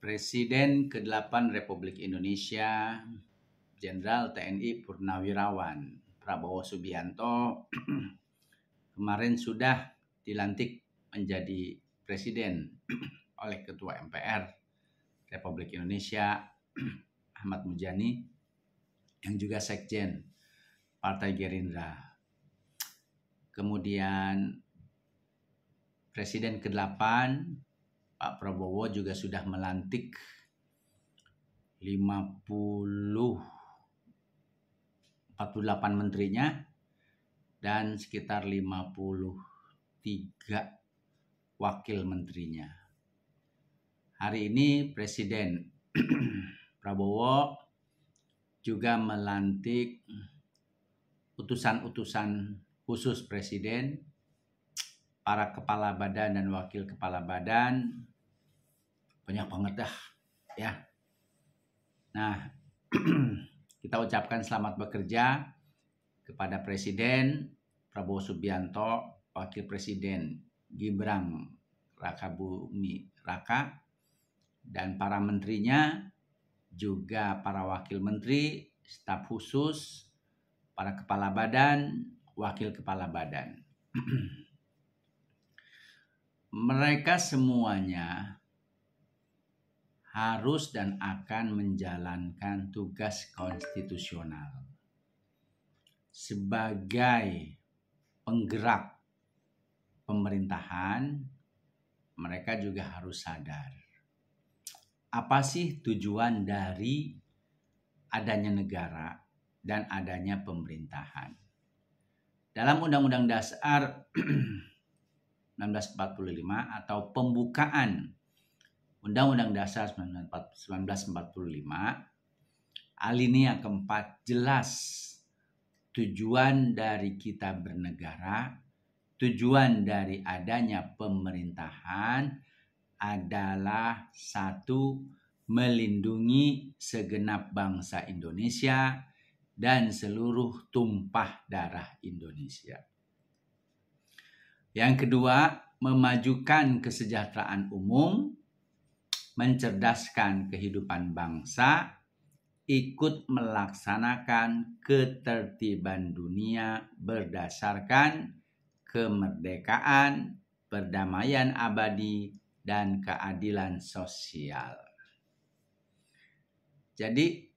Presiden ke-8 Republik Indonesia, Jenderal TNI Purnawirawan Prabowo Subianto kemarin sudah dilantik menjadi presiden oleh Ketua MPR Republik Indonesia Ahmad Muzani yang juga Sekjen Partai Gerindra. Kemudian Presiden ke-8 Pak Prabowo juga sudah melantik 48 menterinya dan sekitar 53 wakil menterinya. Hari ini Presiden Prabowo juga melantik utusan-utusan khusus Presiden, para kepala badan dan wakil kepala badan, banyak banget dah ya. Nah, kita ucapkan selamat bekerja kepada Presiden Prabowo Subianto, Wakil Presiden Gibran Rakabuming Raka, dan para menterinya, juga para wakil menteri, staf khusus, para kepala badan, wakil kepala badan. Mereka semuanya harus dan akan menjalankan tugas konstitusional sebagai penggerak pemerintahan. Mereka juga harus sadar apa sih tujuan dari adanya negara dan adanya pemerintahan. Dalam Undang-Undang Dasar 1945 atau pembukaan Undang-Undang Dasar 1945, alinea keempat jelas tujuan dari kita bernegara, tujuan dari adanya pemerintahan adalah satu, melindungi segenap bangsa Indonesia dan seluruh tumpah darah Indonesia. Yang kedua, memajukan kesejahteraan umum, mencerdaskan kehidupan bangsa, ikut melaksanakan ketertiban dunia berdasarkan kemerdekaan, perdamaian abadi, dan keadilan sosial. Jadi,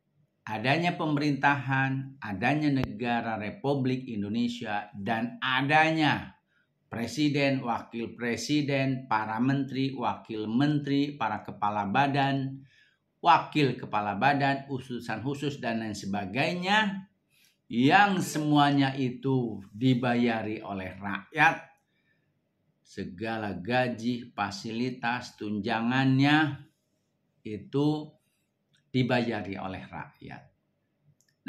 adanya pemerintahan, adanya negara Republik Indonesia, dan adanya Presiden, wakil presiden, para menteri, wakil menteri, para kepala badan, wakil kepala badan, utusan khusus, dan lain sebagainya, yang semuanya itu dibayari oleh rakyat, segala gaji, fasilitas, tunjangannya itu dibayari oleh rakyat.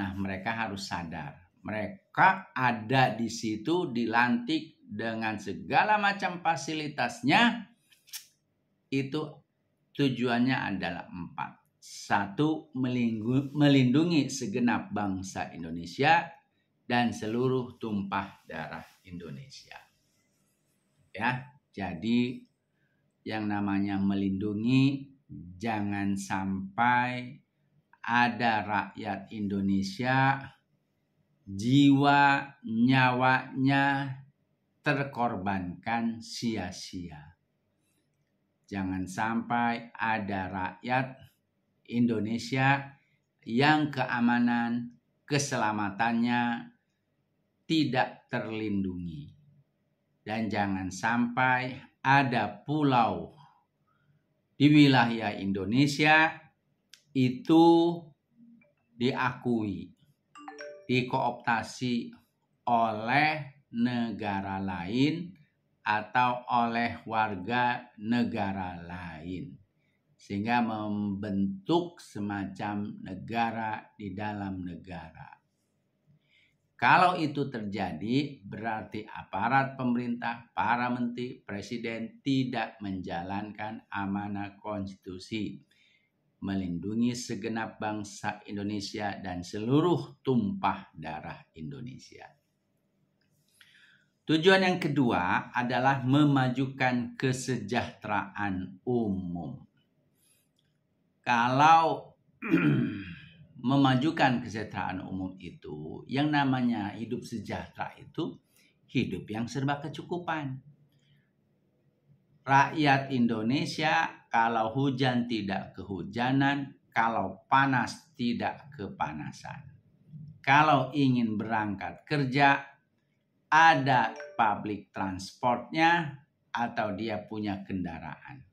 Nah, mereka harus sadar, mereka ada di situ dilantik dengan segala macam fasilitasnya, itu tujuannya adalah 4. 1. Melindungi segenap bangsa Indonesia dan seluruh tumpah darah Indonesia. Ya, jadi yang namanya melindungi, jangan sampai ada rakyat Indonesia jiwa nyawanya terkorbankan sia-sia. Jangan sampai ada rakyat Indonesia yang keamanan, keselamatannya tidak terlindungi. Dan jangan sampai ada pulau di wilayah Indonesia itu diakui, dikooptasi oleh negara lain atau oleh warga negara lain, sehingga membentuk semacam negara di dalam negara. Kalau itu terjadi, berarti aparat pemerintah, para menteri, presiden tidak menjalankan amanah konstitusi, melindungi segenap bangsa Indonesia dan seluruh tumpah darah Indonesia. Tujuan yang kedua adalah memajukan kesejahteraan umum. kalau memajukan kesejahteraan umum itu, yang namanya hidup sejahtera itu hidup yang serba kecukupan. Rakyat Indonesia kalau hujan tidak kehujanan, kalau panas tidak kepanasan. Kalau ingin berangkat kerja, ada public transportnya atau dia punya kendaraan.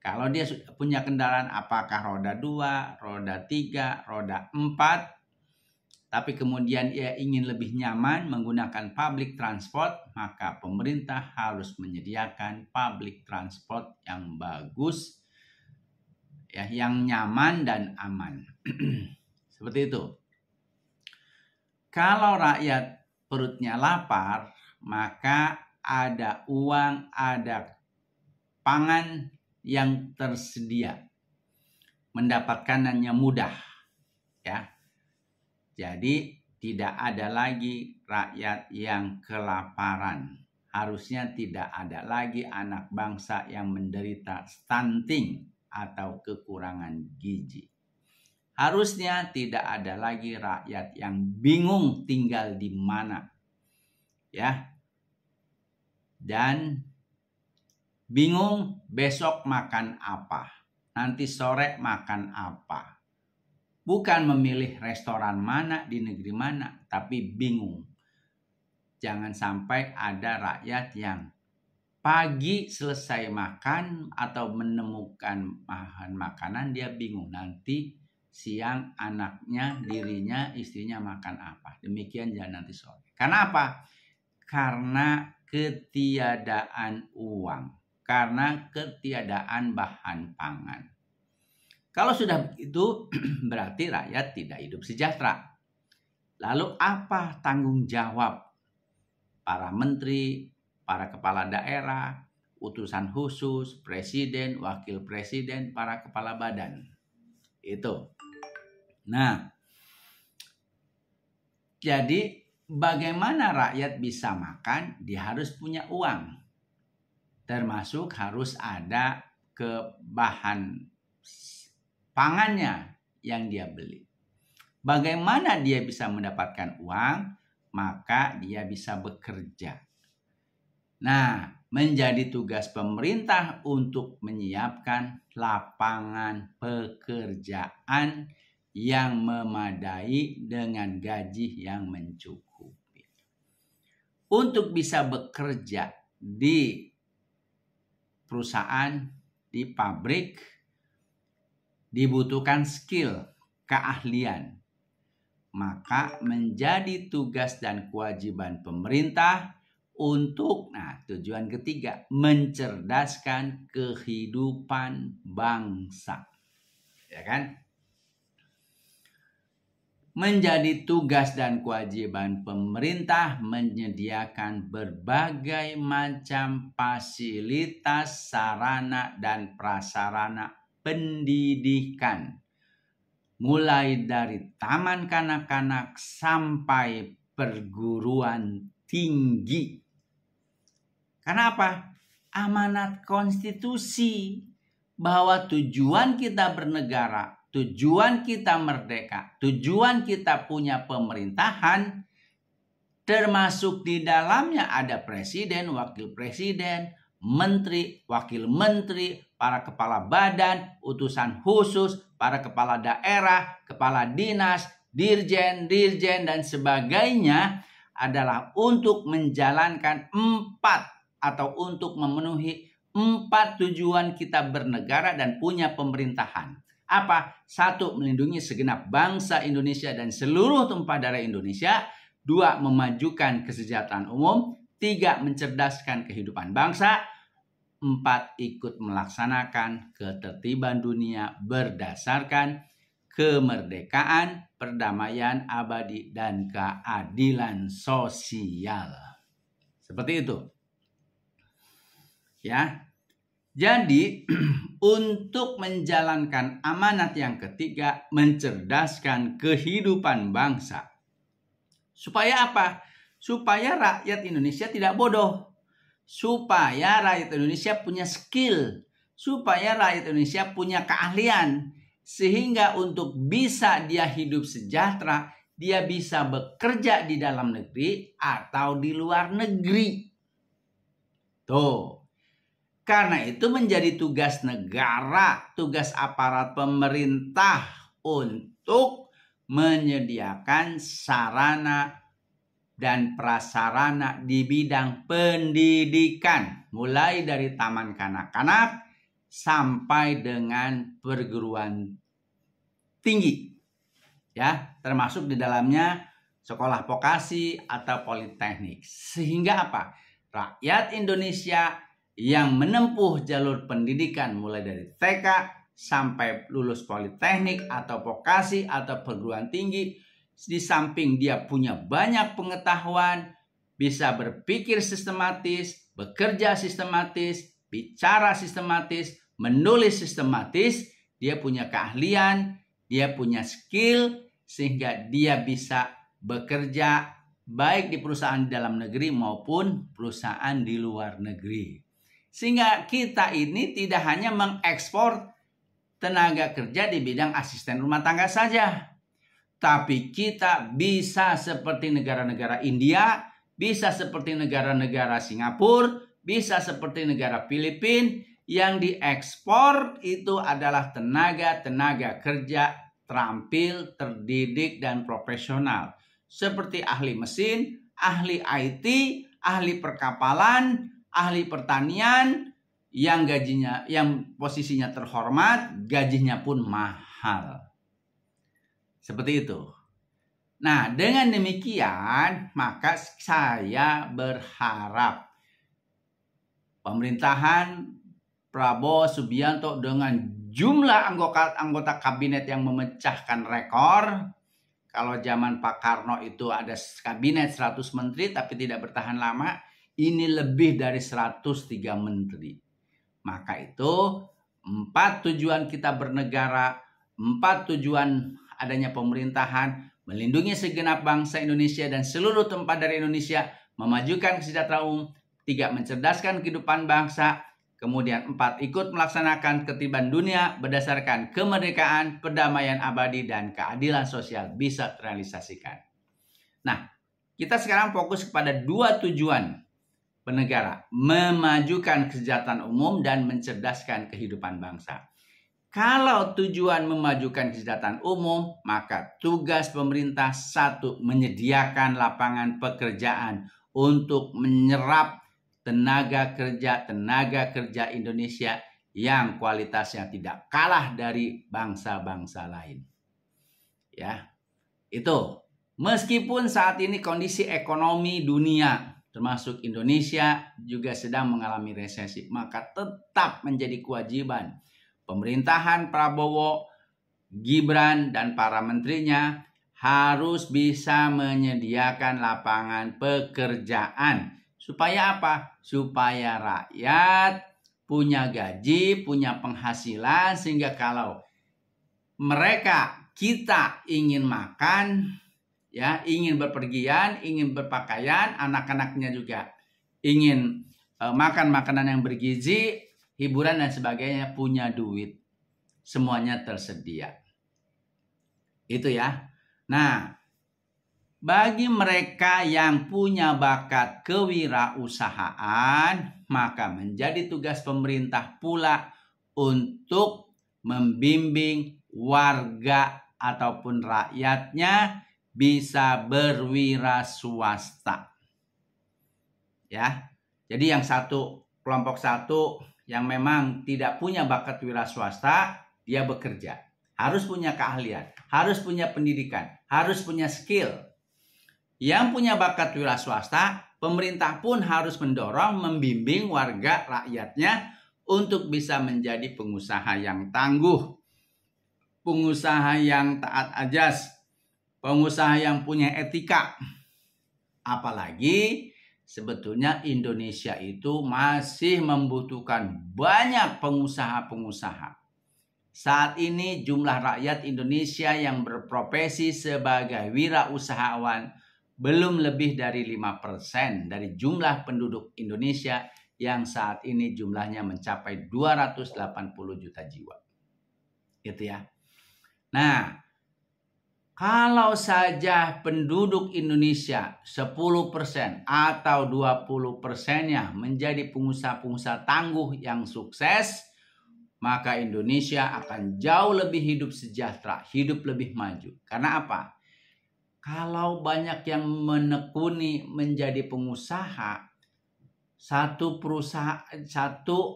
Kalau dia sudah punya kendaraan, apakah roda 2, roda 3, roda 4, tapi kemudian ia ingin lebih nyaman menggunakan public transport, maka pemerintah harus menyediakan public transport yang bagus, ya, yang nyaman dan aman. Seperti itu. Kalau rakyat perutnya lapar, maka ada uang, ada pangan yang tersedia, mendapatkannya mudah, ya. Jadi tidak ada lagi rakyat yang kelaparan. Harusnya tidak ada lagi anak bangsa yang menderita stunting atau kekurangan gizi. Harusnya tidak ada lagi rakyat yang bingung tinggal di mana, ya. Dan bingung besok makan apa, nanti sore makan apa. Bukan memilih restoran mana di negeri mana, tapi bingung. Jangan sampai ada rakyat yang pagi selesai makan atau menemukan bahan makanan, dia bingung nanti siang anaknya, dirinya, istrinya makan apa. Demikian jangan nanti sore. Karena apa? Karena ketiadaan uang. Karena ketiadaan bahan pangan. Kalau sudah begitu, berarti rakyat tidak hidup sejahtera. Lalu apa tanggung jawab para menteri, para kepala daerah, utusan khusus, presiden, wakil presiden, para kepala badan? Itu. Nah, jadi bagaimana rakyat bisa makan? Dia harus punya uang. Termasuk harus ada bahan pangannya yang dia beli. Bagaimana dia bisa mendapatkan uang? Maka dia bisa bekerja. Nah, menjadi tugas pemerintah untuk menyiapkan lapangan pekerjaan yang memadai dengan gaji yang mencukupi. Untuk bisa bekerja di perusahaan, di pabrik, dibutuhkan skill, keahlian. Maka menjadi tugas dan kewajiban pemerintah untuk, tujuan ketiga, mencerdaskan kehidupan bangsa. Ya kan? Menjadi tugas dan kewajiban pemerintah menyediakan berbagai macam fasilitas, sarana, dan prasarana pendidikan. Mulai dari taman kanak-kanak sampai perguruan tinggi. Kenapa? Amanat konstitusi bahwa tujuan kita bernegara, tujuan kita merdeka, tujuan kita punya pemerintahan, termasuk di dalamnya ada presiden, wakil presiden, menteri, wakil menteri, para kepala badan, utusan khusus, para kepala daerah, kepala dinas, dirjen, dan sebagainya adalah untuk menjalankan 4 atau untuk memenuhi 4 tujuan kita bernegara dan punya pemerintahan. Apa? 1. Melindungi segenap bangsa Indonesia dan seluruh tumpah darah Indonesia. 2. Memajukan kesejahteraan umum. 3. Mencerdaskan kehidupan bangsa. 4. Ikut melaksanakan ketertiban dunia berdasarkan kemerdekaan, perdamaian abadi, dan keadilan sosial. Seperti itu. Ya. Jadi untuk menjalankan amanat yang ketiga, mencerdaskan kehidupan bangsa. Supaya apa? Supaya rakyat Indonesia tidak bodoh. Supaya rakyat Indonesia punya skill. supaya rakyat Indonesia punya keahlian. Sehingga untuk bisa dia hidup sejahtera, dia bisa bekerja di dalam negeri atau di luar negeri. Tuh. Karena itu menjadi tugas negara, tugas aparat pemerintah untuk menyediakan sarana dan prasarana di bidang pendidikan. Mulai dari taman kanak-kanak sampai dengan perguruan tinggi. Ya, termasuk di dalamnya sekolah vokasi atau politeknik. Sehingga apa? Rakyat Indonesia yang menempuh jalur pendidikan mulai dari TK sampai lulus politeknik atau vokasi atau perguruan tinggi, di samping dia punya banyak pengetahuan, bisa berpikir sistematis, bekerja sistematis, bicara sistematis, menulis sistematis, dia punya keahlian, dia punya skill, sehingga dia bisa bekerja baik di perusahaan di dalam negeri maupun perusahaan di luar negeri. Sehingga kita ini tidak hanya mengekspor tenaga kerja di bidang asisten rumah tangga saja. Tapi kita bisa seperti negara-negara India, bisa seperti negara-negara Singapura, bisa seperti negara Filipina, yang diekspor itu adalah tenaga kerja terampil, terdidik, dan profesional. Seperti ahli mesin, ahli IT, ahli perkapalan, ahli pertanian, yang posisinya terhormat, gajinya pun mahal. Seperti itu. Nah, dengan demikian, maka saya berharap pemerintahan Prabowo Subianto dengan jumlah anggota kabinet yang memecahkan rekor. Kalau zaman Pak Karno itu ada kabinet 100 menteri tapi tidak bertahan lama, ini lebih dari 103 menteri. Maka itu 4 tujuan kita bernegara, 4 tujuan adanya pemerintahan, melindungi segenap bangsa Indonesia dan seluruh tempat dari Indonesia, memajukan kesejahteraan umum, 3 mencerdaskan kehidupan bangsa, kemudian 4 ikut melaksanakan ketertiban dunia berdasarkan kemerdekaan, perdamaian abadi, dan keadilan sosial bisa terrealisasikan. Nah, kita sekarang fokus kepada 2 tujuan bernegara, memajukan kesejahteraan umum dan mencerdaskan kehidupan bangsa. Kalau tujuan memajukan kesejahteraan umum, maka tugas pemerintah 1, menyediakan lapangan pekerjaan untuk menyerap tenaga kerja Indonesia yang kualitasnya tidak kalah dari bangsa-bangsa lain. Ya, itu. Meskipun saat ini kondisi ekonomi dunia termasuk Indonesia juga sedang mengalami resesi, maka tetap menjadi kewajiban pemerintahan Prabowo, Gibran, dan para menterinya harus bisa menyediakan lapangan pekerjaan. Supaya apa? Supaya rakyat punya gaji, punya penghasilan, sehingga kalau kita ingin makan, ya, ingin berpergian, ingin berpakaian, anak-anaknya juga ingin makan makanan yang bergizi, hiburan dan sebagainya, punya duit. Semuanya tersedia. Itu ya. Nah, bagi mereka yang punya bakat kewirausahaan, maka menjadi tugas pemerintah pula untuk membimbing warga ataupun rakyatnya bisa berwira swasta. Ya. Jadi yang kelompok satu yang memang tidak punya bakat wira swasta, dia bekerja. Harus punya keahlian, harus punya pendidikan, harus punya skill. Yang punya bakat wira swasta, pemerintah pun harus mendorong, membimbing warga rakyatnya untuk bisa menjadi pengusaha yang tangguh, pengusaha yang taat ajas, pengusaha yang punya etika. Apalagi sebetulnya Indonesia itu masih membutuhkan banyak pengusaha-pengusaha. Saat ini jumlah rakyat Indonesia yang berprofesi sebagai wirausahawan belum lebih dari 5% dari jumlah penduduk Indonesia yang saat ini jumlahnya mencapai 280 juta jiwa. Gitu ya. Nah, kalau saja penduduk Indonesia 10% atau 20%-nya menjadi pengusaha-pengusaha tangguh yang sukses, maka Indonesia akan jauh lebih hidup sejahtera, hidup lebih maju. Karena apa? Kalau banyak yang menekuni menjadi pengusaha, satu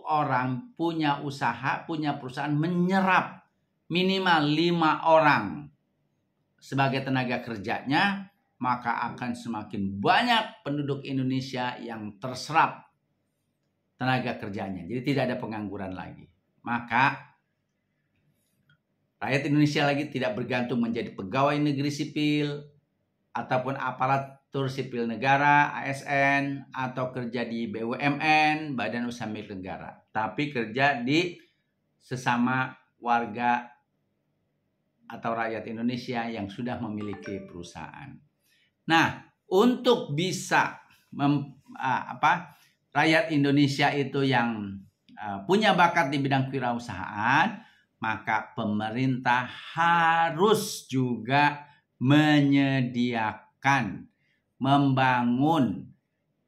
orang punya perusahaan menyerap minimal 5 orang sebagai tenaga kerjanya, maka akan semakin banyak penduduk Indonesia yang terserap tenaga kerjanya. Jadi tidak ada pengangguran lagi. Maka rakyat Indonesia lagi tidak bergantung menjadi pegawai negeri sipil ataupun aparatur sipil negara, ASN, atau kerja di BUMN, Badan Usaha Milik Negara, tapi kerja di sesama warga atau rakyat Indonesia yang sudah memiliki perusahaan. Nah, untuk bisa rakyat Indonesia itu yang punya bakat di bidang kewirausahaan, maka pemerintah harus juga menyediakan, membangun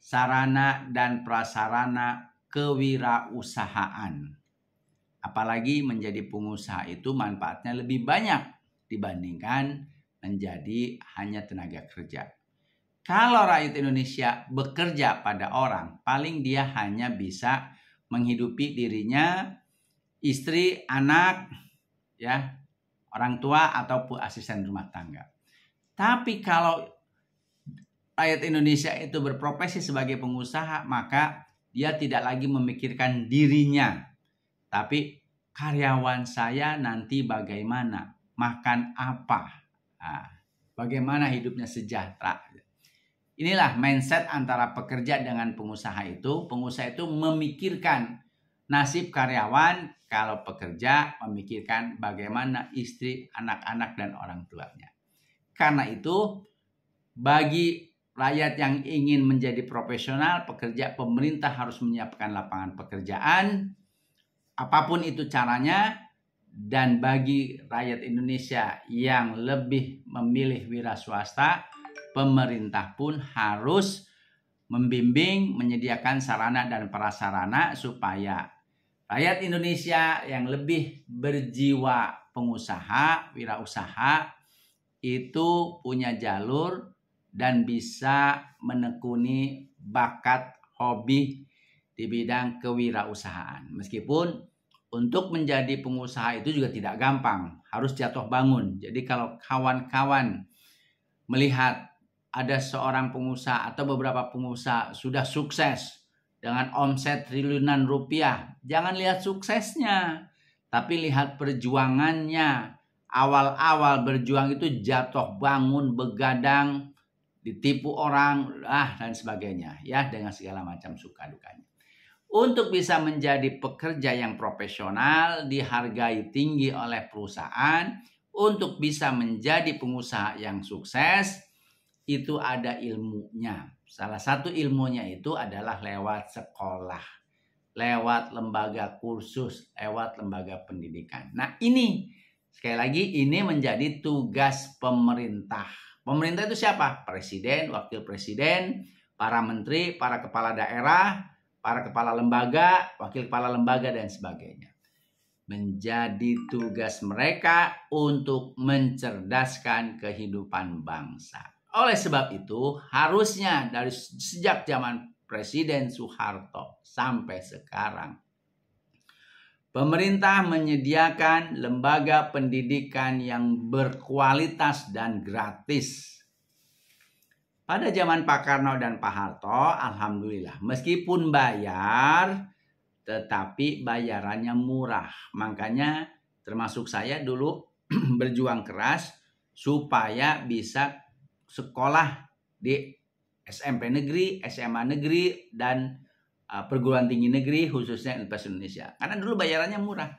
sarana dan prasarana kewirausahaan. Apalagi menjadi pengusaha itu manfaatnya lebih banyak dibandingkan menjadi hanya tenaga kerja. Kalau rakyat Indonesia bekerja pada orang, paling dia hanya bisa menghidupi dirinya, istri, anak, ya, orang tua ataupun asisten rumah tangga. Tapi kalau rakyat Indonesia itu berprofesi sebagai pengusaha, maka dia tidak lagi memikirkan dirinya, tapi karyawan saya nanti bagaimana, makan apa, bagaimana hidupnya sejahtera. Inilah mindset antara pekerja dengan pengusaha itu. Pengusaha itu memikirkan nasib karyawan, kalau pekerja memikirkan bagaimana istri, anak-anak, dan orang tuanya. Karena itu, bagi rakyat yang ingin menjadi profesional, pemerintah harus menyiapkan lapangan pekerjaan, apapun itu caranya. Dan bagi rakyat Indonesia yang lebih memilih wira swasta, pemerintah pun harus membimbing, menyediakan sarana dan prasarana supaya rakyat Indonesia yang lebih berjiwa pengusaha, wirausaha, itu punya jalur dan bisa menekuni bakat hobi di bidang kewirausahaan. Meskipun untuk menjadi pengusaha itu juga tidak gampang, harus jatuh bangun. Jadi kalau kawan-kawan melihat ada seorang pengusaha atau beberapa pengusaha sudah sukses dengan omset triliunan rupiah, jangan lihat suksesnya, tapi lihat perjuangannya. Awal-awal berjuang itu jatuh bangun, begadang, ditipu orang, dan sebagainya, ya, dengan segala macam suka dukanya. Untuk bisa menjadi pekerja yang profesional, dihargai tinggi oleh perusahaan, untuk bisa menjadi pengusaha yang sukses, itu ada ilmunya. Salah satu ilmunya itu adalah lewat sekolah, lewat lembaga kursus, lewat lembaga pendidikan. Nah, ini sekali lagi ini menjadi tugas pemerintah. Pemerintah itu siapa? Presiden, wakil presiden, para menteri, para kepala daerah, para kepala lembaga, wakil kepala lembaga, dan sebagainya. Menjadi tugas mereka untuk mencerdaskan kehidupan bangsa. Oleh sebab itu, harusnya dari sejak zaman Presiden Soeharto sampai sekarang, pemerintah menyediakan lembaga pendidikan yang berkualitas dan gratis. Pada zaman Pak Karno dan Pak Harto, alhamdulillah, meskipun bayar, tetapi bayarannya murah. Makanya termasuk saya dulu berjuang keras supaya bisa sekolah di SMP negeri, SMA negeri, dan perguruan tinggi negeri, khususnya Universitas Indonesia. Karena dulu bayarannya murah.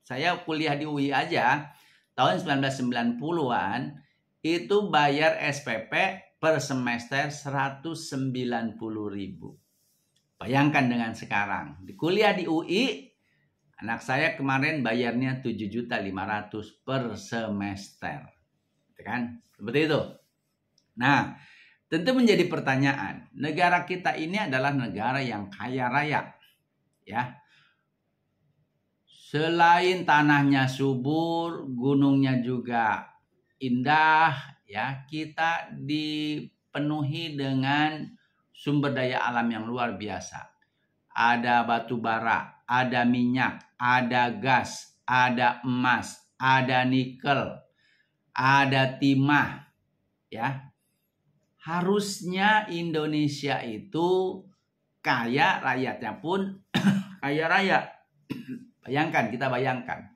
Saya kuliah di UI aja tahun 1990-an itu bayar SPP per semester 190.000. Bayangkan dengan sekarang. Di kuliah di UI, anak saya kemarin bayarnya 7.500.000 per semester. Kan? Seperti itu. Nah, tentu menjadi pertanyaan. Negara kita ini adalah negara yang kaya raya. Ya. Selain tanahnya subur, gunungnya juga indah, ya, kita dipenuhi dengan sumber daya alam yang luar biasa. Ada batu bara, ada minyak, ada gas, ada emas, ada nikel, ada timah, ya. Harusnya Indonesia itu kaya, rakyatnya pun kaya raya. Bayangkan, kita bayangkan.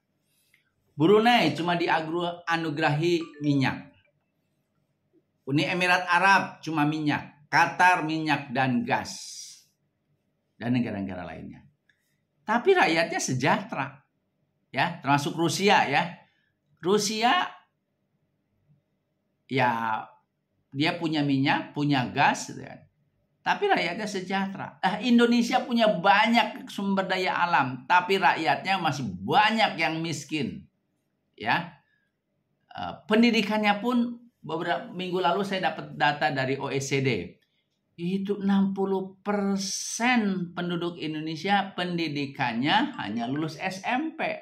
Brunei cuma dianugerahi minyak. Uni Emirat Arab cuma minyak. Qatar minyak dan gas. Dan negara-negara lainnya. Tapi rakyatnya sejahtera. Ya, termasuk Rusia ya. Rusia ya dia punya minyak, punya gas gitu kan. Tapi rakyatnya sejahtera. Indonesia punya banyak sumber daya alam, tapi rakyatnya masih banyak yang miskin. Ya, pendidikannya pun beberapa minggu lalu saya dapat data dari OECD. Itu 60% penduduk Indonesia pendidikannya hanya lulus SMP.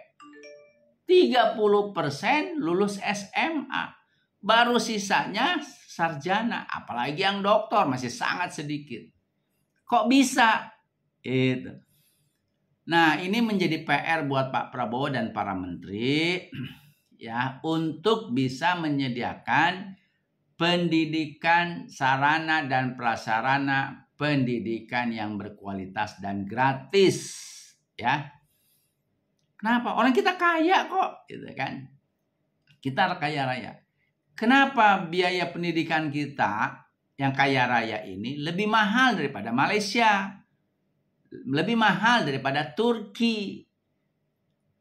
30% lulus SMA. Baru sisanya sarjana, apalagi yang doktor masih sangat sedikit. Kok bisa? Itu. Nah, ini menjadi PR buat Pak Prabowo dan para menteri ya untuk bisa menyediakan pendidikan, sarana dan prasarana pendidikan yang berkualitas dan gratis, ya. Kenapa? Orang kita kaya kok, gitu kan? Kita kaya raya. Kenapa biaya pendidikan kita yang kaya raya ini lebih mahal daripada Malaysia? Lebih mahal daripada Turki.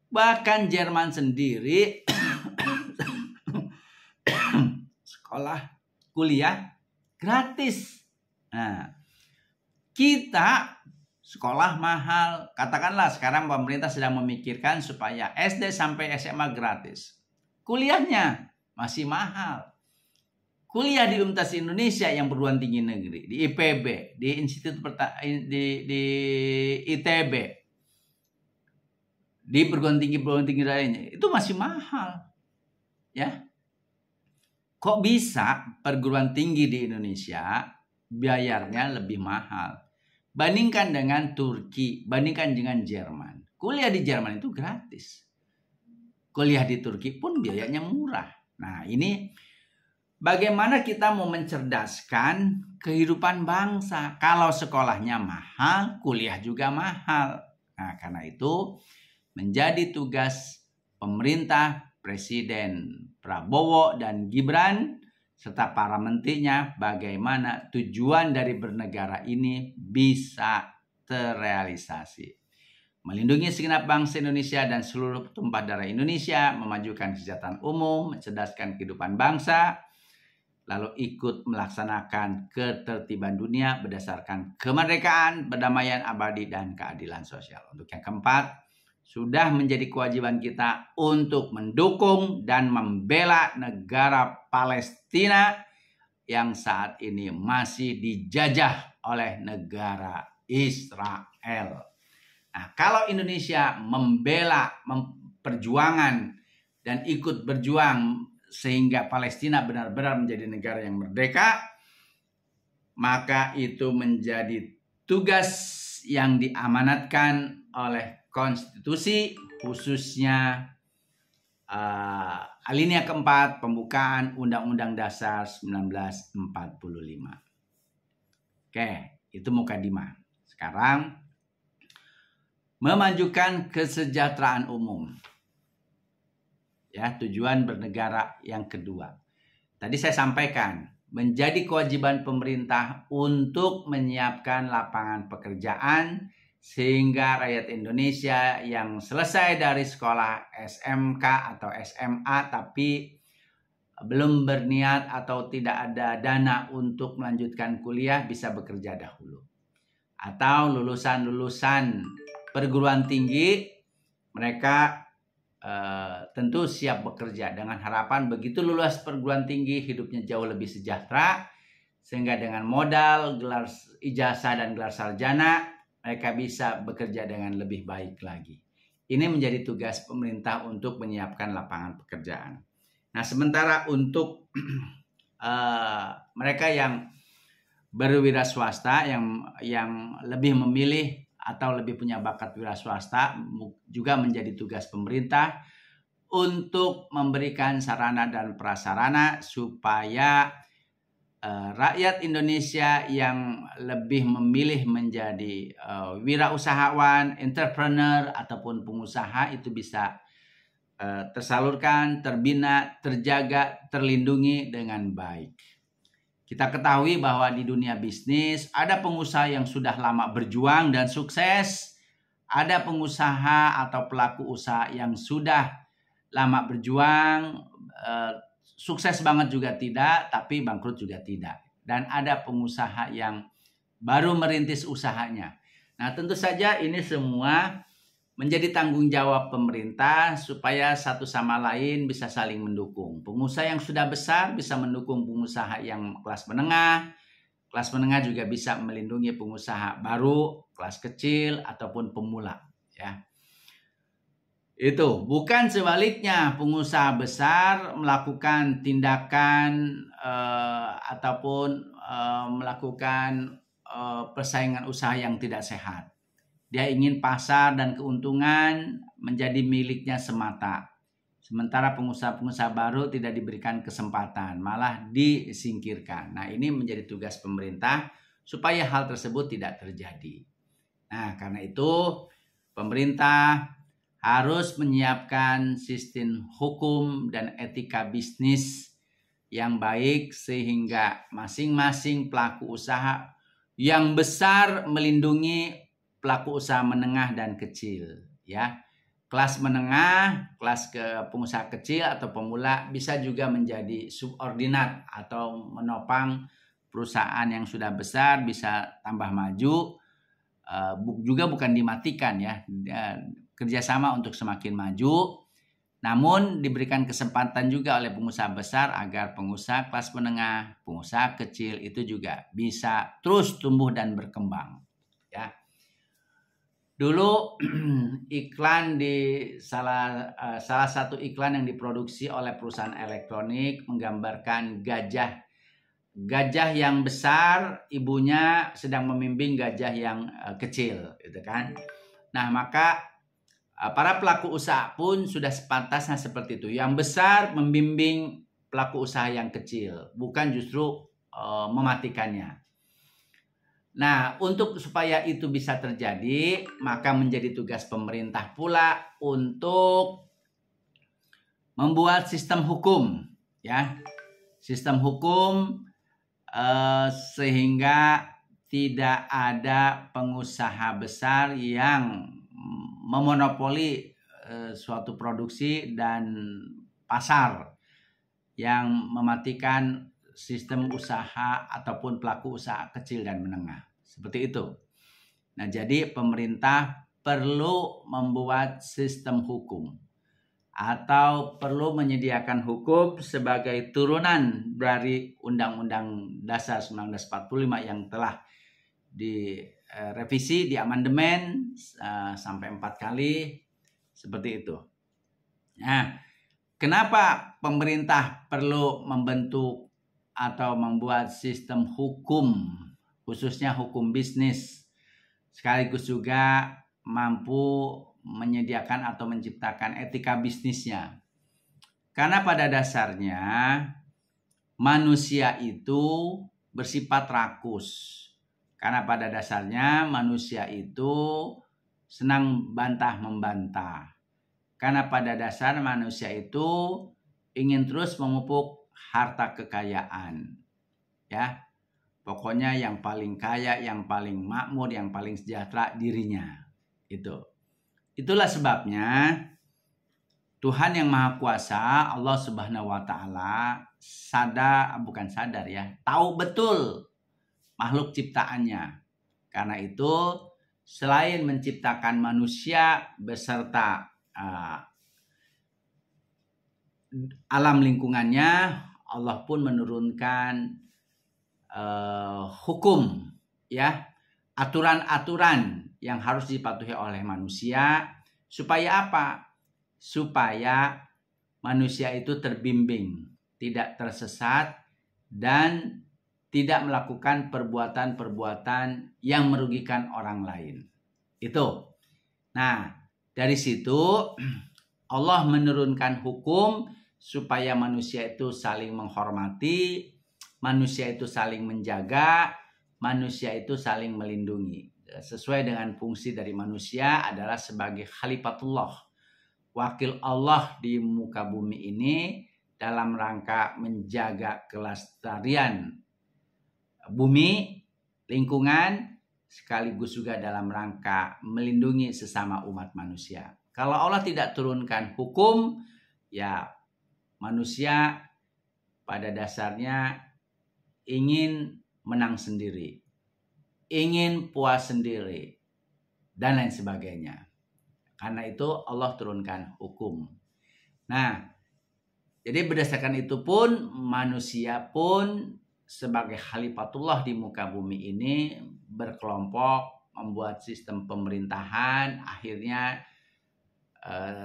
Bahkan Jerman sendiri sekolah kuliah gratis. Nah, kita sekolah mahal. Katakanlah sekarang pemerintah sedang memikirkan supaya SD sampai SMA gratis. Kuliahnya masih mahal. Kuliah di Universitas Indonesia yang perguruan tinggi negeri, di IPB, di di ITB, di perguruan tinggi lainnya, itu masih mahal. Ya. Kok bisa perguruan tinggi di Indonesia bayarnya lebih mahal? Bandingkan dengan Turki, bandingkan dengan Jerman. Kuliah di Jerman itu gratis. Kuliah di Turki pun biayanya murah. Nah, ini bagaimana kita mau mencerdaskan kehidupan bangsa. Kalau sekolahnya mahal, kuliah juga mahal. Nah, karena itu menjadi tugas pemerintah, Presiden Prabowo dan Gibran, serta para menterinya, bagaimana tujuan dari bernegara ini bisa terrealisasi. Melindungi segenap bangsa Indonesia dan seluruh tumpah darah Indonesia, memajukan kesejahteraan umum, mencerdaskan kehidupan bangsa, lalu ikut melaksanakan ketertiban dunia berdasarkan kemerdekaan, perdamaian abadi, dan keadilan sosial. Untuk yang keempat, sudah menjadi kewajiban kita untuk mendukung dan membela negara Palestina yang saat ini masih dijajah oleh negara Israel. Nah, kalau Indonesia membela perjuangan dan ikut berjuang sehingga Palestina benar-benar menjadi negara yang merdeka, maka itu menjadi tugas yang diamanatkan oleh konstitusi, khususnya alinea keempat pembukaan Undang-Undang Dasar 1945. Oke, itu mukadimah. Sekarang memajukan kesejahteraan umum. Ya, tujuan bernegara yang kedua. Tadi saya sampaikan, menjadi kewajiban pemerintah untuk menyiapkan lapangan pekerjaan sehingga rakyat Indonesia yang selesai dari sekolah SMK atau SMA tapi belum berniat atau tidak ada dana untuk melanjutkan kuliah bisa bekerja dahulu. atau lulusan-lulusan perguruan tinggi, mereka tentu siap bekerja dengan harapan begitu lulus perguruan tinggi hidupnya jauh lebih sejahtera, sehingga dengan modal gelar ijazah dan gelar sarjana mereka bisa bekerja dengan lebih baik lagi. Ini menjadi tugas pemerintah untuk menyiapkan lapangan pekerjaan. Nah, sementara untuk mereka yang berwira swasta yang lebih memilih atau lebih punya bakat wira swasta, juga menjadi tugas pemerintah untuk memberikan sarana dan prasarana supaya rakyat Indonesia yang lebih memilih menjadi wirausahawan, entrepreneur ataupun pengusaha itu bisa tersalurkan, terbina, terjaga, terlindungi dengan baik. Kita ketahui bahwa di dunia bisnis ada pengusaha yang sudah lama berjuang dan sukses, ada pengusaha atau pelaku usaha yang sudah lama berjuang, sukses banget juga tidak, tapi bangkrut juga tidak. Dan ada pengusaha yang baru merintis usahanya. Nah, tentu saja ini semua menjadi tanggung jawab pemerintah supaya satu sama lain bisa saling mendukung. Pengusaha yang sudah besar bisa mendukung pengusaha yang kelas menengah. Kelas menengah juga bisa melindungi pengusaha baru, kelas kecil ataupun pemula, ya. Itu bukan sebaliknya, pengusaha besar melakukan tindakan ataupun melakukan persaingan usaha yang tidak sehat. Dia ingin pasar dan keuntungan menjadi miliknya semata. Sementara pengusaha-pengusaha baru tidak diberikan kesempatan, malah disingkirkan. Nah, ini menjadi tugas pemerintah supaya hal tersebut tidak terjadi. Nah, karena itu pemerintah harus menyiapkan sistem hukum dan etika bisnis yang baik sehingga masing-masing pelaku usaha yang besar melindungi pelaku usaha menengah dan kecil, ya. Kelas menengah, kelas pengusaha kecil atau pemula bisa juga menjadi subordinat atau menopang perusahaan yang sudah besar, bisa tambah maju, juga bukan dimatikan, ya. Kerjasama untuk semakin maju, namun diberikan kesempatan juga oleh pengusaha besar agar pengusaha kelas menengah, pengusaha kecil itu juga bisa terus tumbuh dan berkembang, ya. Dulu iklan di salah satu iklan yang diproduksi oleh perusahaan elektronik menggambarkan gajah yang besar, ibunya sedang membimbing gajah yang kecil, gitu kan. Nah, maka para pelaku usaha pun sudah sepantasnya seperti itu. Yang besar membimbing pelaku usaha yang kecil, bukan justru mematikannya. Nah, untuk supaya itu bisa terjadi, maka menjadi tugas pemerintah pula untuk membuat sistem hukum, ya. Sistem hukum sehingga tidak ada pengusaha besar yang memonopoli suatu produksi dan pasar yang mematikan sistem usaha ataupun pelaku usaha kecil dan menengah. Seperti itu. Nah, jadi pemerintah perlu membuat sistem hukum atau perlu menyediakan hukum sebagai turunan dari Undang-Undang Dasar 1945 yang telah direvisi, diamandemen sampai 4 kali, seperti itu. Nah, kenapa pemerintah perlu membentuk atau membuat sistem hukum, khususnya hukum bisnis, sekaligus juga mampu menyediakan atau menciptakan etika bisnisnya? Karena pada dasarnya manusia itu bersifat rakus. Karena pada dasarnya manusia itu senang bantah-membantah. Karena pada dasar manusia itu ingin terus memupuk harta kekayaan, ya. Pokoknya yang paling kaya, yang paling makmur, yang paling sejahtera dirinya. Itulah sebabnya Tuhan yang Maha Kuasa, Allah Subhanahu wa taala tahu betul makhluk ciptaannya. Karena itu selain menciptakan manusia beserta alam lingkungannya, Allah pun menurunkan hukum, ya, aturan-aturan yang harus dipatuhi oleh manusia. Supaya apa? Supaya manusia itu terbimbing, tidak tersesat, dan tidak melakukan perbuatan-perbuatan yang merugikan orang lain. Itu. Nah, dari situ Allah menurunkan hukum supaya manusia itu saling menghormati, manusia itu saling menjaga, manusia itu saling melindungi. Sesuai dengan fungsi dari manusia adalah sebagai khalifatullah, wakil Allah di muka bumi ini dalam rangka menjaga kelestarian bumi, lingkungan, sekaligus juga dalam rangka melindungi sesama umat manusia. Kalau Allah tidak turunkan hukum, ya manusia pada dasarnya ingin menang sendiri, ingin puas sendiri, dan lain sebagainya. Karena itu Allah turunkan hukum. Nah, jadi berdasarkan itu pun manusia pun sebagai khalifatullah di muka bumi ini berkelompok, membuat sistem pemerintahan, akhirnya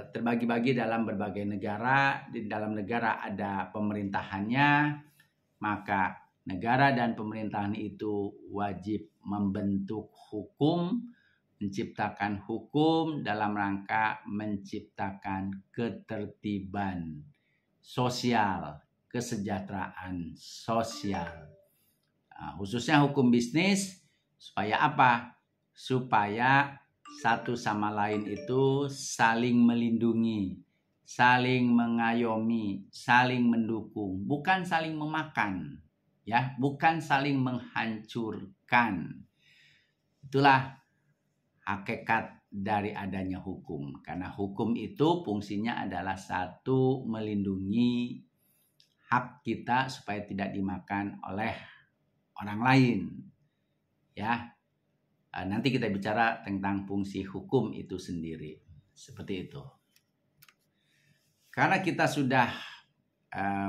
terbagi-bagi dalam berbagai negara. Di dalam negara ada pemerintahannya, maka negara dan pemerintahan itu wajib membentuk hukum, menciptakan hukum dalam rangka menciptakan ketertiban sosial, kesejahteraan sosial. Nah, khususnya hukum bisnis, supaya apa? Supaya satu sama lain itu saling melindungi, saling mengayomi, saling mendukung, bukan saling memakan, ya, bukan saling menghancurkan. Itulah hakikat dari adanya hukum. Karena hukum itu fungsinya adalah satu, melindungi hak kita supaya tidak dimakan oleh orang lain. Ya. Nanti kita bicara tentang fungsi hukum itu sendiri. Seperti itu. Karena kita sudah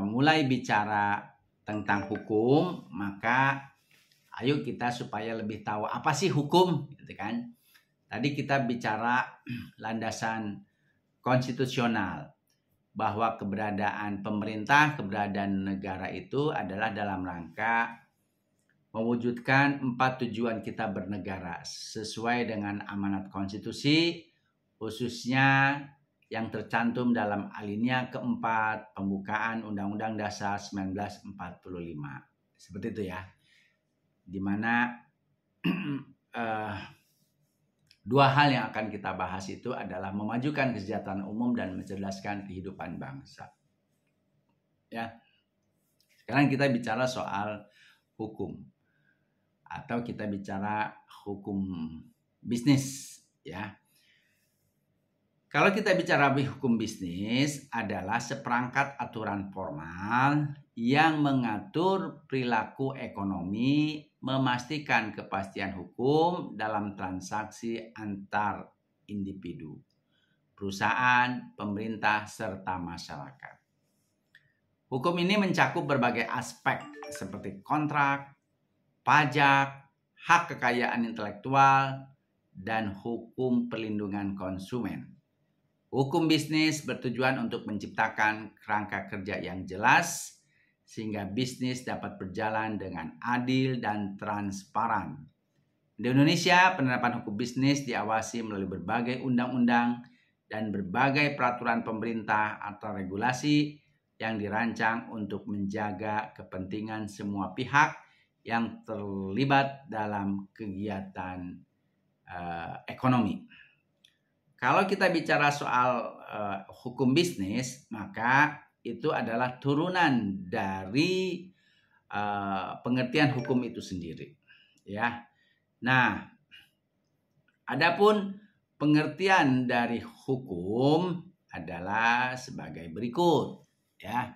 mulai bicara tentang hukum, maka ayo kita supaya lebih tahu apa sih hukum, gitu kan? Tadi kita bicara landasan konstitusional, bahwa keberadaan pemerintah, keberadaan negara itu adalah dalam rangka mewujudkan 4 tujuan kita bernegara sesuai dengan amanat konstitusi, khususnya yang tercantum dalam alinea keempat pembukaan Undang-Undang Dasar 1945. Seperti itu ya. Di mana dua hal yang akan kita bahas itu adalah memajukan kesejahteraan umum dan mencerdaskan kehidupan bangsa. Ya. Sekarang kita bicara soal hukum, atau kita bicara hukum bisnis, ya. Kalau kita bicara hukum bisnis adalah seperangkat aturan formal yang mengatur perilaku ekonomi, memastikan kepastian hukum dalam transaksi antar individu, perusahaan, pemerintah, serta masyarakat. Hukum ini mencakup berbagai aspek seperti kontrak, pajak, hak kekayaan intelektual, dan hukum perlindungan konsumen. Hukum bisnis bertujuan untuk menciptakan kerangka kerja yang jelas sehingga bisnis dapat berjalan dengan adil dan transparan. Di Indonesia, penerapan hukum bisnis diawasi melalui berbagai undang-undang dan berbagai peraturan pemerintah atau regulasi yang dirancang untuk menjaga kepentingan semua pihak yang terlibat dalam kegiatan ekonomi. Kalau kita bicara soal hukum bisnis, maka itu adalah turunan dari pengertian hukum itu sendiri, ya. Nah, adapun pengertian dari hukum adalah sebagai berikut, ya.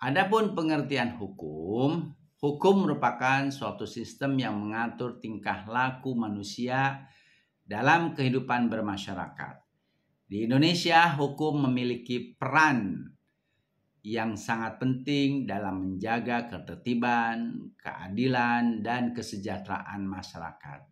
Adapun pengertian hukum Hukum merupakan suatu sistem yang mengatur tingkah laku manusia dalam kehidupan bermasyarakat. Di Indonesia, hukum memiliki peran yang sangat penting dalam menjaga ketertiban, keadilan, dan kesejahteraan masyarakat.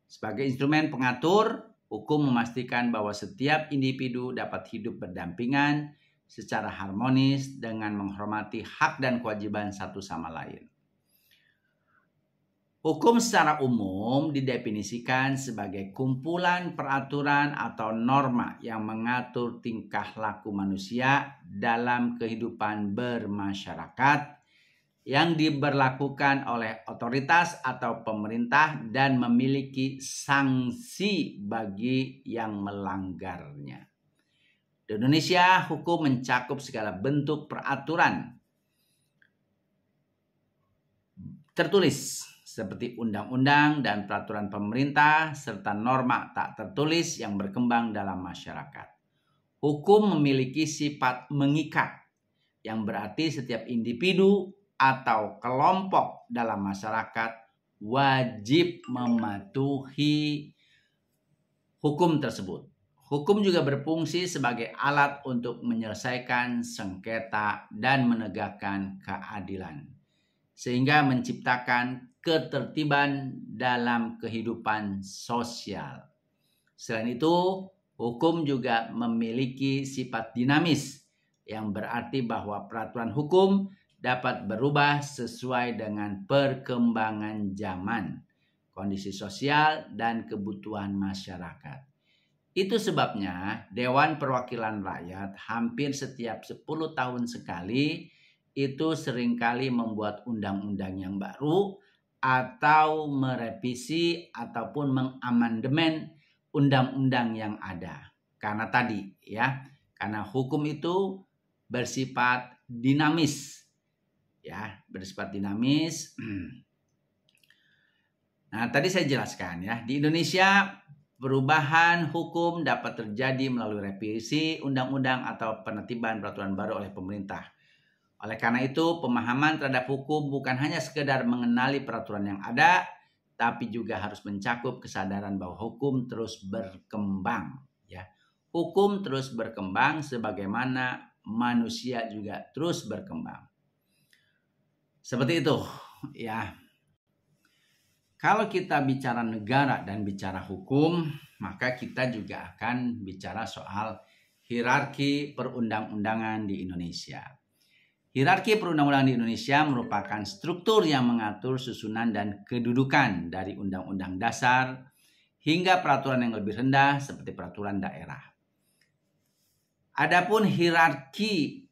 Sebagai instrumen pengatur, hukum memastikan bahwa setiap individu dapat hidup berdampingan secara harmonis dengan menghormati hak dan kewajiban satu sama lain. Hukum secara umum didefinisikan sebagai kumpulan peraturan atau norma yang mengatur tingkah laku manusia dalam kehidupan bermasyarakat yang diberlakukan oleh otoritas atau pemerintah dan memiliki sanksi bagi yang melanggarnya. Di Indonesia, hukum mencakup segala bentuk peraturan tertulis seperti undang-undang dan peraturan pemerintah serta norma tak tertulis yang berkembang dalam masyarakat. Hukum memiliki sifat mengikat, yang berarti setiap individu atau kelompok dalam masyarakat wajib mematuhi hukum tersebut. Hukum juga berfungsi sebagai alat untuk menyelesaikan sengketa dan menegakkan keadilan, sehingga menciptakan ketertiban dalam kehidupan sosial. Selain itu, hukum juga memiliki sifat dinamis, yang berarti bahwa peraturan hukum dapat berubah sesuai dengan perkembangan zaman, kondisi sosial, dan kebutuhan masyarakat. Itu sebabnya Dewan Perwakilan Rakyat hampir setiap 10 tahun sekali itu seringkali membuat undang-undang yang baru atau merevisi ataupun mengamandemen undang-undang yang ada. Karena tadi ya, karena hukum itu bersifat dinamis. Ya, bersifat dinamis. Nah, tadi saya jelaskan ya, di Indonesia perubahan hukum dapat terjadi melalui revisi undang-undang atau penertiban peraturan baru oleh pemerintah. Oleh karena itu, pemahaman terhadap hukum bukan hanya sekedar mengenali peraturan yang ada, tapi juga harus mencakup kesadaran bahwa hukum terus berkembang. Ya, hukum terus berkembang sebagaimana manusia juga terus berkembang. Seperti itu, ya. Kalau kita bicara negara dan bicara hukum, maka kita juga akan bicara soal hierarki perundang-undangan di Indonesia. Hierarki perundang-undangan di Indonesia merupakan struktur yang mengatur susunan dan kedudukan dari undang-undang dasar hingga peraturan yang lebih rendah seperti peraturan daerah. Adapun hierarki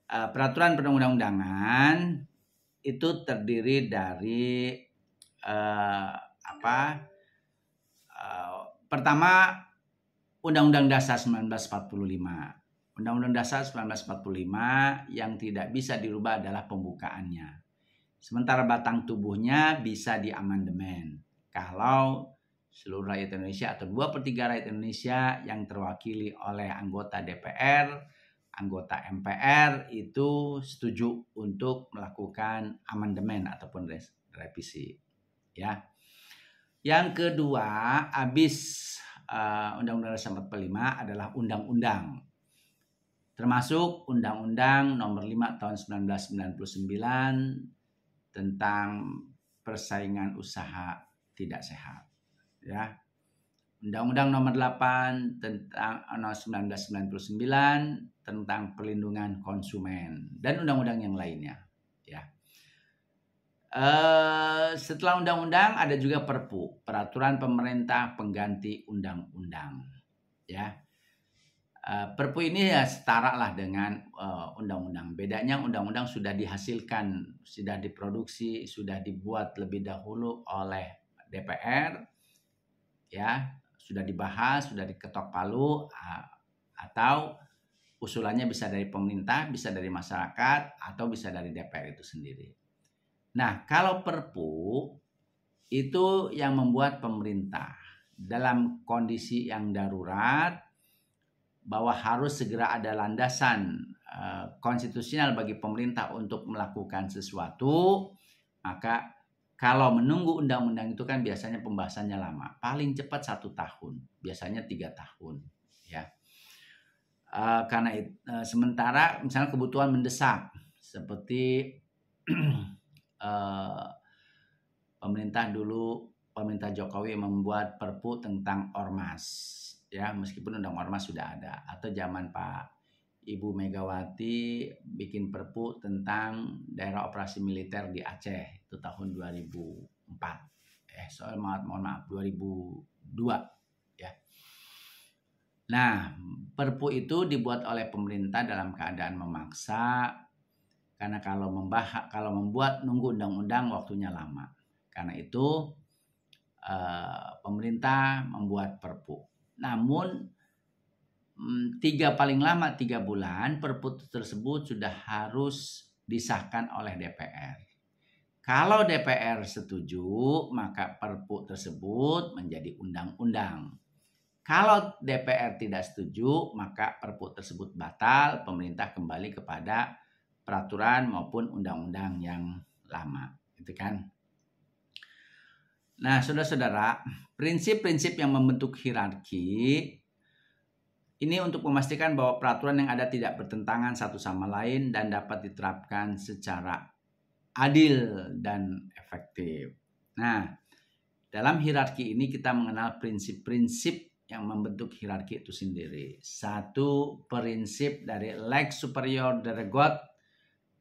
peraturan perundang-undangan itu terdiri dari pertama, Undang-Undang Dasar 1945. Undang-Undang Dasar 1945 yang tidak bisa dirubah adalah pembukaannya. Sementara batang tubuhnya bisa diamandemen kalau seluruh rakyat Indonesia atau 2/3 rakyat Indonesia yang terwakili oleh anggota DPR, anggota MPR itu setuju untuk melakukan amandemen ataupun revisi. Ya. Yang kedua, habis Undang-Undang Dasar 45 adalah undang-undang, termasuk Undang-Undang Nomor 5 Tahun 1999 tentang persaingan usaha tidak sehat. Ya, Undang-Undang Nomor 8 tentang 1999 tentang perlindungan konsumen dan undang-undang yang lainnya. Ya. Setelah undang-undang ada juga Perpu, peraturan pemerintah pengganti undang-undang. Ya, Perpu ini ya setara lah dengan undang-undang. Bedanya undang-undang sudah dihasilkan, sudah diproduksi, sudah dibuat lebih dahulu oleh DPR, ya, sudah dibahas, sudah diketok palu, atau usulannya bisa dari pemerintah, bisa dari masyarakat, atau bisa dari DPR itu sendiri. Nah, kalau Perpu itu yang membuat pemerintah dalam kondisi yang darurat bahwa harus segera ada landasan konstitusional bagi pemerintah untuk melakukan sesuatu, maka kalau menunggu undang-undang itu kan biasanya pembahasannya lama, paling cepat 1 tahun, biasanya 3 tahun, ya. Karena sementara misalnya kebutuhan mendesak seperti pemerintah Jokowi membuat perpu tentang ormas, ya, meskipun undang ormas sudah ada, atau zaman Pak Ibu Megawati bikin perpu tentang daerah operasi militer di Aceh itu tahun 2004. Mohon maaf 2002, ya. Nah, perpu itu dibuat oleh pemerintah dalam keadaan memaksa, karena kalau membuat nunggu undang-undang waktunya lama. Karena itu pemerintah membuat perpu. Namun paling lama 3 bulan perpu tersebut sudah harus disahkan oleh DPR. Kalau DPR setuju, maka perpu tersebut menjadi undang-undang. Kalau DPR tidak setuju, maka perpu tersebut batal, pemerintah kembali kepada peraturan maupun undang-undang yang lama, gitu kan? Nah, saudara-saudara, prinsip-prinsip yang membentuk hierarki ini untuk memastikan bahwa peraturan yang ada tidak bertentangan satu sama lain dan dapat diterapkan secara adil dan efektif. Nah, dalam hierarki ini kita mengenal prinsip-prinsip yang membentuk hierarki itu sendiri. 1, prinsip dari lex superior derogat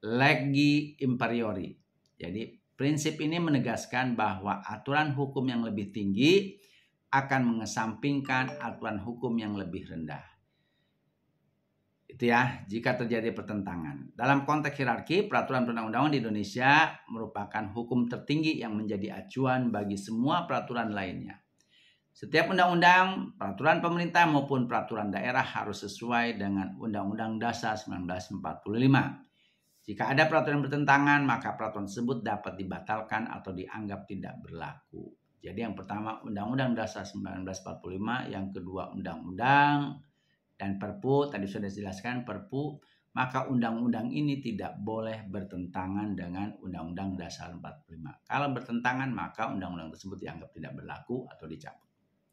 legi imperiori. Jadi prinsip ini menegaskan bahwa aturan hukum yang lebih tinggi akan mengesampingkan aturan hukum yang lebih rendah. Itu ya, jika terjadi pertentangan. Dalam konteks hierarki, peraturan perundang-undangan di Indonesia merupakan hukum tertinggi yang menjadi acuan bagi semua peraturan lainnya. Setiap undang-undang, peraturan pemerintah maupun peraturan daerah harus sesuai dengan Undang-Undang Dasar 1945. Jika ada peraturan bertentangan, maka peraturan tersebut dapat dibatalkan atau dianggap tidak berlaku. Jadi yang pertama Undang-Undang Dasar 1945, yang kedua undang-undang dan perpu, tadi sudah dijelaskan perpu, maka undang-undang ini tidak boleh bertentangan dengan Undang-Undang Dasar 45. Kalau bertentangan, maka undang-undang tersebut dianggap tidak berlaku atau dicabut.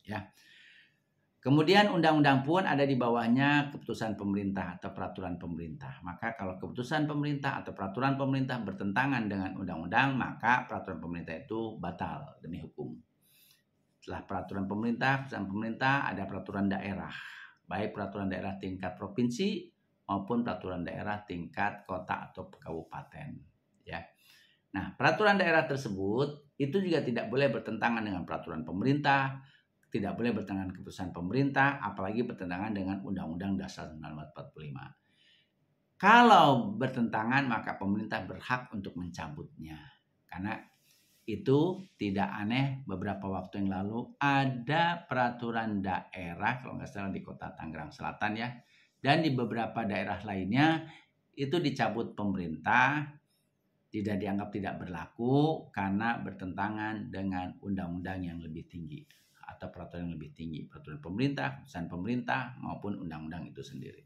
Ya. Kemudian undang-undang pun ada di bawahnya keputusan pemerintah atau peraturan pemerintah. Maka kalau keputusan pemerintah atau peraturan pemerintah bertentangan dengan undang-undang, maka peraturan pemerintah itu batal demi hukum. Setelah peraturan pemerintah ada peraturan daerah. Baik peraturan daerah tingkat provinsi maupun peraturan daerah tingkat kota atau kabupaten. Ya. Nah, peraturan daerah tersebut itu juga tidak boleh bertentangan dengan peraturan pemerintah, tidak boleh bertentangan keputusan pemerintah, apalagi bertentangan dengan Undang-Undang Dasar 1945. Kalau bertentangan, maka pemerintah berhak untuk mencabutnya. Karena itu tidak aneh, beberapa waktu yang lalu ada peraturan daerah, kalau nggak salah di kota Tangerang Selatan ya, dan di beberapa daerah lainnya itu dicabut pemerintah, tidak dianggap tidak berlaku karena bertentangan dengan undang-undang yang lebih tinggi atau peraturan yang lebih tinggi, peraturan pemerintah, keputusan pemerintah maupun undang-undang itu sendiri.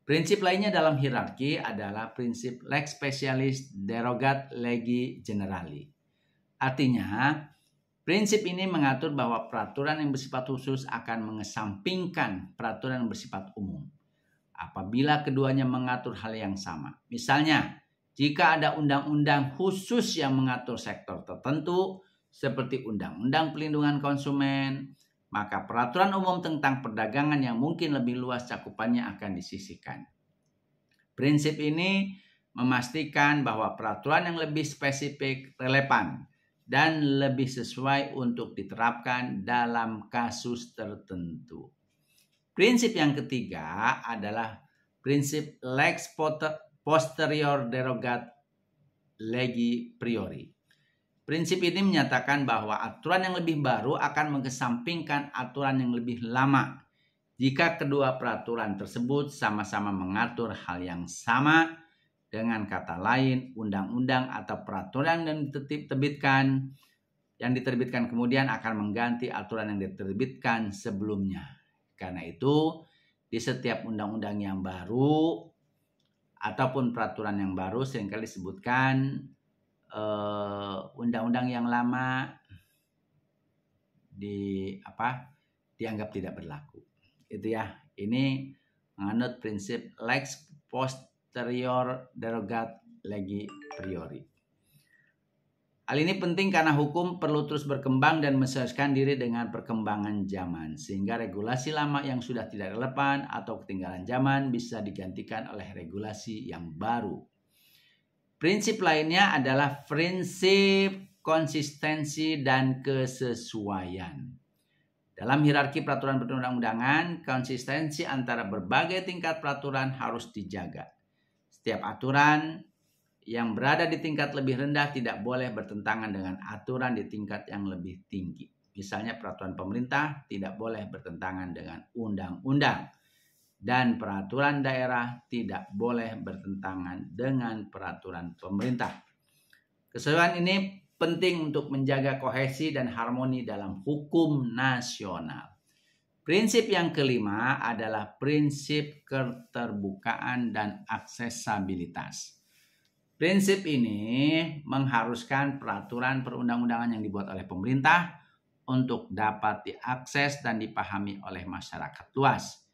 Prinsip lainnya dalam hierarki adalah prinsip lex specialis derogat legi generali. Artinya, prinsip ini mengatur bahwa peraturan yang bersifat khusus akan mengesampingkan peraturan yang bersifat umum apabila keduanya mengatur hal yang sama. Misalnya, jika ada undang-undang khusus yang mengatur sektor tertentu, seperti Undang-Undang Pelindungan Konsumen, maka peraturan umum tentang perdagangan yang mungkin lebih luas cakupannya akan disisihkan. Prinsip ini memastikan bahwa peraturan yang lebih spesifik, relevan, dan lebih sesuai untuk diterapkan dalam kasus tertentu. Prinsip yang ketiga adalah prinsip lex posterior derogat legi priori. Prinsip ini menyatakan bahwa aturan yang lebih baru akan mengesampingkan aturan yang lebih lama jika kedua peraturan tersebut sama-sama mengatur hal yang sama. Dengan kata lain, undang-undang atau peraturan yang diterbitkan kemudian akan mengganti aturan yang diterbitkan sebelumnya. Karena itu, di setiap undang-undang yang baru ataupun peraturan yang baru seringkali disebutkan undang-undang yang lama dianggap tidak berlaku. Itu ya. Ini menganut prinsip lex posterior derogat legi priori. Hal ini penting karena hukum perlu terus berkembang dan menyesuaikan diri dengan perkembangan zaman, sehingga regulasi lama yang sudah tidak relevan atau ketinggalan zaman bisa digantikan oleh regulasi yang baru. Prinsip lainnya adalah prinsip konsistensi dan kesesuaian. Dalam hierarki peraturan perundang-undangan, konsistensi antara berbagai tingkat peraturan harus dijaga. Setiap aturan yang berada di tingkat lebih rendah tidak boleh bertentangan dengan aturan di tingkat yang lebih tinggi. Misalnya peraturan pemerintah tidak boleh bertentangan dengan undang-undang. Dan peraturan daerah tidak boleh bertentangan dengan peraturan pemerintah. Kesesuaian ini penting untuk menjaga kohesi dan harmoni dalam hukum nasional. Prinsip yang kelima adalah prinsip keterbukaan dan aksesabilitas. Prinsip ini mengharuskan peraturan perundang-undangan yang dibuat oleh pemerintah untuk dapat diakses dan dipahami oleh masyarakat luas.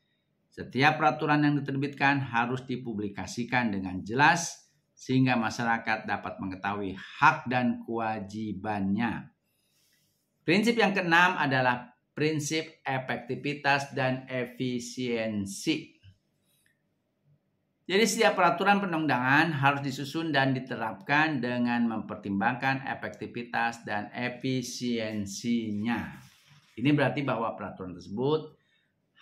Setiap peraturan yang diterbitkan harus dipublikasikan dengan jelas sehingga masyarakat dapat mengetahui hak dan kewajibannya. Prinsip yang keenam adalah prinsip efektivitas dan efisiensi. Jadi setiap peraturan perundang-undangan harus disusun dan diterapkan dengan mempertimbangkan efektivitas dan efisiensinya. Ini berarti bahwa peraturan tersebut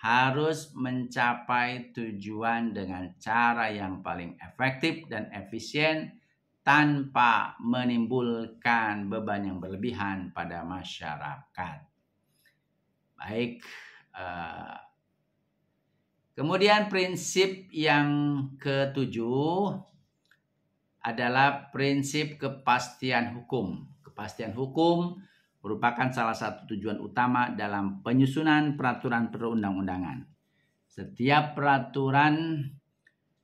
harus mencapai tujuan dengan cara yang paling efektif dan efisien tanpa menimbulkan beban yang berlebihan pada masyarakat. Baik, kemudian prinsip yang ketujuh adalah prinsip kepastian hukum. Kepastian hukum merupakan salah satu tujuan utama dalam penyusunan peraturan perundang-undangan. Setiap peraturan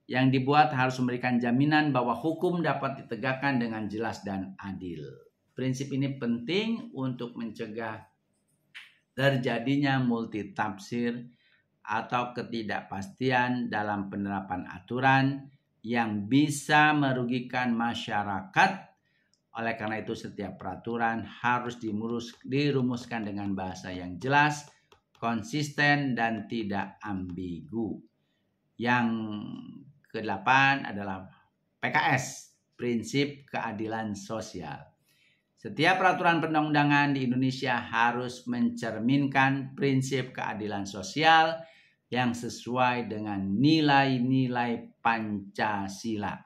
yang dibuat harus memberikan jaminan bahwa hukum dapat ditegakkan dengan jelas dan adil. Prinsip ini penting untuk mencegah terjadinya multitafsir atau ketidakpastian dalam penerapan aturan yang bisa merugikan masyarakat. Oleh karena itu setiap peraturan harus dirumuskan dengan bahasa yang jelas, konsisten, dan tidak ambigu. Yang ke-8 adalah PKS, prinsip keadilan sosial. Setiap peraturan perundang-undangan di Indonesia harus mencerminkan prinsip keadilan sosial yang sesuai dengan nilai-nilai Pancasila.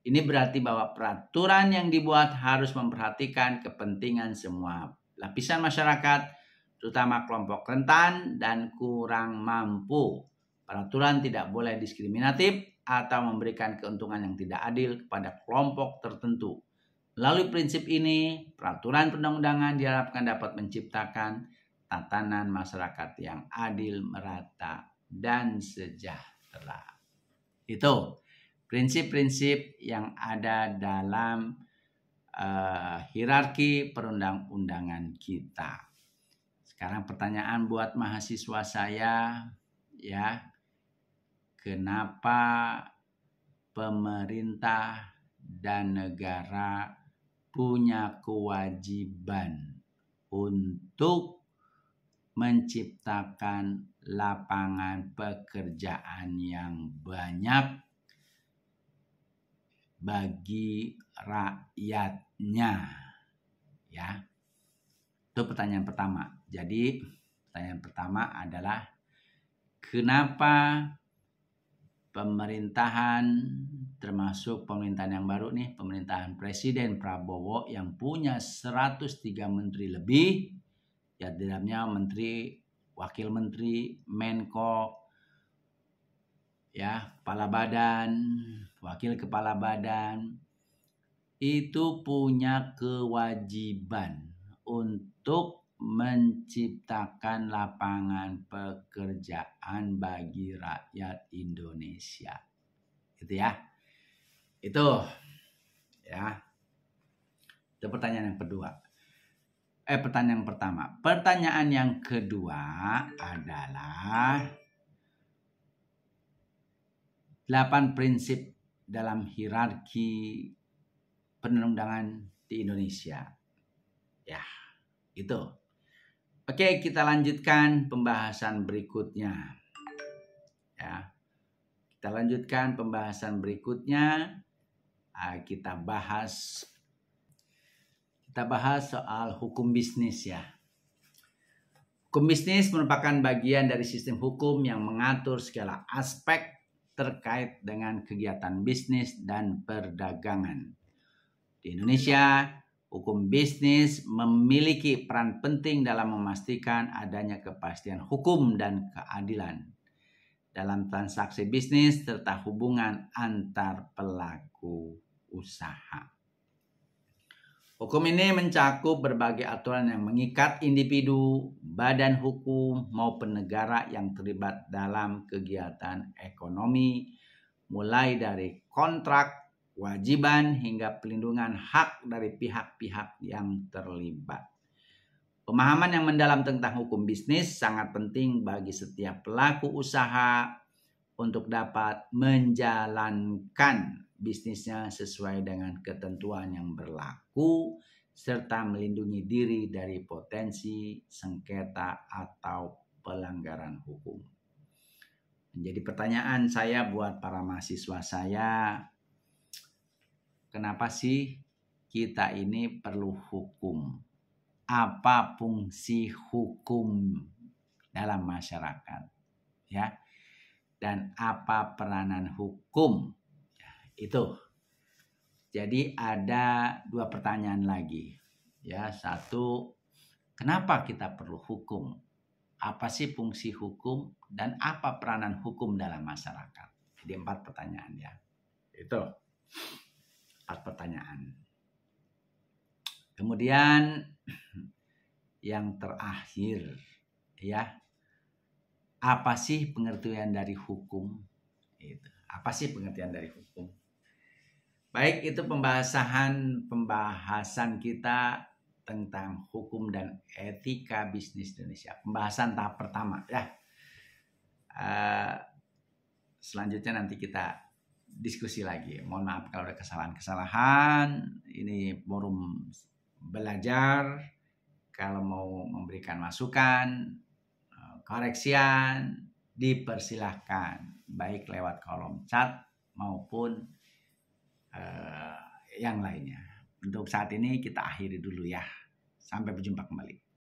Ini berarti bahwa peraturan yang dibuat harus memperhatikan kepentingan semua lapisan masyarakat, terutama kelompok rentan dan kurang mampu. Peraturan tidak boleh diskriminatif atau memberikan keuntungan yang tidak adil kepada kelompok tertentu. Melalui prinsip ini, peraturan perundang-undangan diharapkan dapat menciptakan tatanan masyarakat yang adil, merata, dan sejahtera. Itu prinsip-prinsip yang ada dalam hierarki perundang-undangan kita. Sekarang pertanyaan buat mahasiswa saya, ya, kenapa pemerintah dan negara punya kewajiban untuk menciptakan lapangan pekerjaan yang banyak bagi rakyatnya, ya? Itu pertanyaan pertama. Jadi pertanyaan pertama adalah kenapa pemerintahan, termasuk pemerintahan yang baru nih, pemerintahan Presiden Prabowo yang punya 103 menteri lebih, ya di dalamnya menteri, wakil menteri, Menko, ya, kepala badan, wakil kepala badan, itu punya kewajiban untuk menciptakan lapangan pekerjaan bagi rakyat Indonesia. Gitu ya. Itu ya. Itu pertanyaan yang kedua. Pertanyaan yang pertama. Pertanyaan yang kedua adalah 8 prinsip dalam hierarki perundang-undangan di Indonesia. Ya, itu. Oke, kita lanjutkan pembahasan berikutnya. Ya. Kita lanjutkan pembahasan berikutnya. Kita bahas soal hukum bisnis ya. Hukum bisnis merupakan bagian dari sistem hukum yang mengatur segala aspek terkait dengan kegiatan bisnis dan perdagangan. Di Indonesia, hukum bisnis memiliki peran penting dalam memastikan adanya kepastian hukum dan keadilan dalam transaksi bisnis serta hubungan antar pelaku usaha. Hukum ini mencakup berbagai aturan yang mengikat individu, badan hukum, maupun negara yang terlibat dalam kegiatan ekonomi, mulai dari kontrak, kewajiban, hingga pelindungan hak dari pihak-pihak yang terlibat. Pemahaman yang mendalam tentang hukum bisnis sangat penting bagi setiap pelaku usaha untuk dapat menjalankan bisnisnya sesuai dengan ketentuan yang berlaku serta melindungi diri dari potensi sengketa atau pelanggaran hukum. Menjadi pertanyaan saya buat para mahasiswa saya, kenapa sih kita ini perlu hukum? Apa fungsi hukum dalam masyarakat? Ya. Dan apa peranan hukum? Itu. Jadi ada 2 pertanyaan lagi. Ya, 1, kenapa kita perlu hukum? Apa sih fungsi hukum dan apa peranan hukum dalam masyarakat? Jadi 4 pertanyaan ya. Itu. 4 pertanyaan. Kemudian yang terakhir ya. Apa sih pengertian dari hukum? Itu. Apa sih pengertian dari hukum? Baik, itu pembahasan kita tentang hukum dan etika bisnis Indonesia. Pembahasan tahap pertama ya. Selanjutnya nanti kita diskusi lagi. Mohon maaf kalau ada kesalahan-kesalahan. Ini forum belajar. Kalau mau memberikan masukan, koreksian, dipersilahkan baik lewat kolom chat maupun yang lainnya. Untuk saat ini kita akhiri dulu ya. Sampai berjumpa kembali.